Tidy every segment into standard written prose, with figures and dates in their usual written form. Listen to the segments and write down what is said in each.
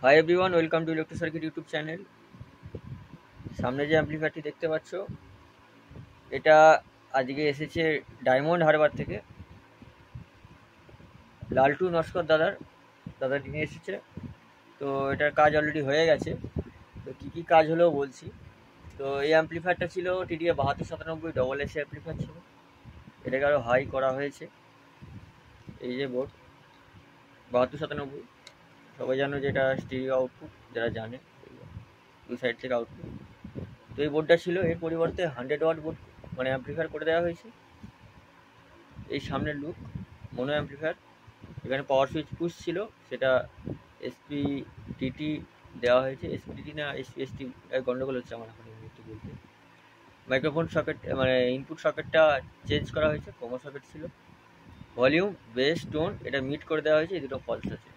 Hi everyone, welcome to electro circuit YouTube channel. সামনে যে অ্যাম্প্লিফায়ারটি দেখতে পাচ্ছ, এটা আজকে এসেছে ডায়মন্ড হারবার থেকে। লালটু নস্কর দাদা নিয়ে এসেছে। তো এটার কাজ অলরেডি হয়ে গেছে। তো কী কী কাজ হলেও বলছি। তো এই অ্যাম্প্লিফায়ারটা ছিল টিডিএ 7297 ডবল এসি অ্যাম্প্লিফায়ার ছিল। এটাকে আরও হাই করা হয়েছে। এই যে বোর্ড 7297, সবাই জানো যে এটা স্টিরিও আউটপুট, যারা জানে দুই সাইড থেকে আউটপুট। তো এই বোর্ডটা ছিল, এর পরিবর্তে 100 ওয়াট বোর্ড মানে অ্যাম্প্লিফায়ার করে দেওয়া হয়েছে। এই সামনের লুক মোনো অ্যাম্প্লিফায়ার, এখানে পাওয়ার সুইচ পুশ ছিল, সেটা এসপিটিটি দেওয়া হয়েছে। এসপিটিটি না এসপিএসটি গন্ডগোল হচ্ছে আমার এখন একটু বলতে। মাইক্রোফোন সকেট মানে ইনপুট সকেটটা চেঞ্জ করা হয়েছে, কমো সকেট ছিল। ভলিউম, বেস, টোন এটা মিট করে দেওয়া হয়েছে, এই দুটো ফলস আছে।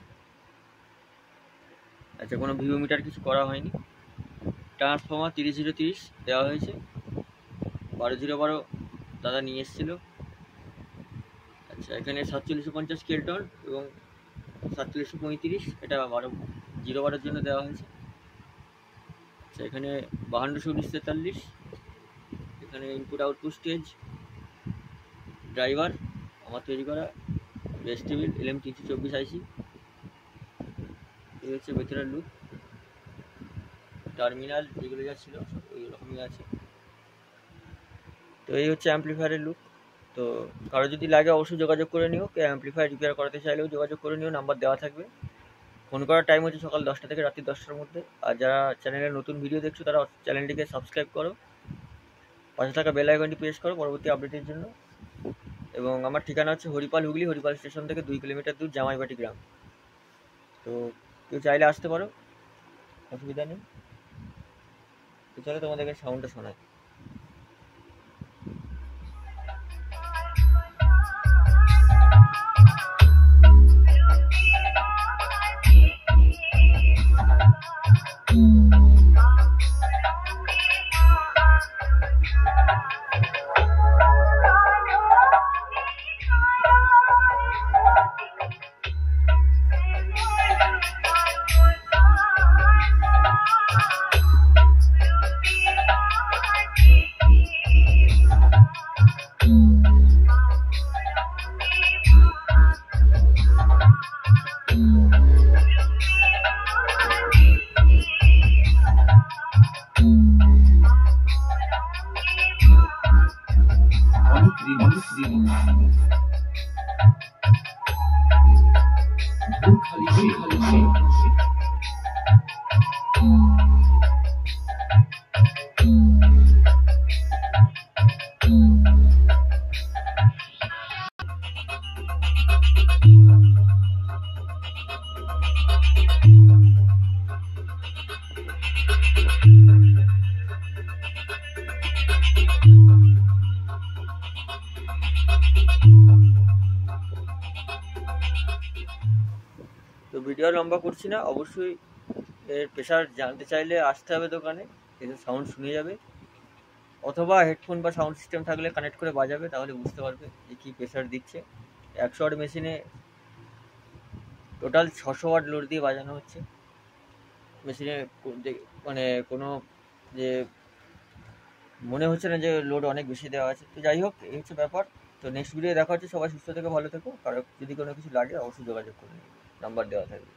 আচ্ছা, কোনো ভিউ মিটার কিছু করা হয়নি। ট্রান্সফর্মার 30-0-30 দেওয়া হয়েছে। 12-0-12 দাদা নিয়ে এসেছিলো। আচ্ছা, এখানে 4750 কেলটন এবং 4735 এটা 0-12 জন্য দেওয়া হয়েছে। আচ্ছা, এখানে 52-43, এখানে ইনপুট আউটপুট স্টেজ, ড্রাইভার আমার তৈরি করা, বেস টেবিল LM324 আইসি। এই হচ্ছে ভেতরের লুক। টার্মিনাল যেগুলো যা ছিল সব ওই রকমই আছে। তো এই হচ্ছে অ্যাম্প্লিফায়ারের লুক। তো কারো যদি লাগে অবশ্যই যোগাযোগ করে নিও। অ্যাম্প্লিফায়ার রিপেয়ার করাতে চাইলেও যোগাযোগ করে নিও, নাম্বার দেওয়া থাকবে। ফোন করার টাইম হচ্ছে সকাল 10টা থেকে রাত্রি 10টার মধ্যে। আর যারা চ্যানেলে নতুন ভিডিও দেখছো তারা চ্যানেলটিকে সাবস্ক্রাইব করো, পাশে থাকা বেল আইকনটি প্রেস করো পরবর্তী আপডেটের জন্য। এবং আমার ঠিকানা হচ্ছে হরিপাল, হুগলি। হরিপাল স্টেশন থেকে 2 কিলোমিটার দূর, জামাইবাটি গ্রাম। তো কেউ চাইলে আসতে পারো, অসুবিধা নেই। তো চলো তোমাদেরকে সাউন্ডটা শোনাই। তো ভিডিও লম্বা করছি না, অবশ্যই এর প্রেশার জানতে চাইলে আসতে হবে দোকানে, এসে সাউন্ড শুনে যাবে, অথবা হেডফোন বা সাউন্ড সিস্টেম থাকলে কানেক্ট করে বাজাবে, তাহলে বুঝতে পারবে যে কী প্রেশার দিচ্ছে। 100 ওয়াট মেশিনে টোটাল 600 ওয়াট লোড দিয়ে বাজানো হচ্ছে। মেশিনে মানে কোনো যে মনে হচ্ছে না যে লোড অনেক বেশি দেওয়া আছে। তো যাই হোক, এই হচ্ছে ব্যাপার। তো নেক্সট ভিডিও দেখা হচ্ছে। সবাই সুস্থ থেকে ভালো থেকো। কারো যদি কোনো কিছু লাগে অবশ্যই যোগাযোগ করে নিন, নাম্বার দেওয়া থাকবে।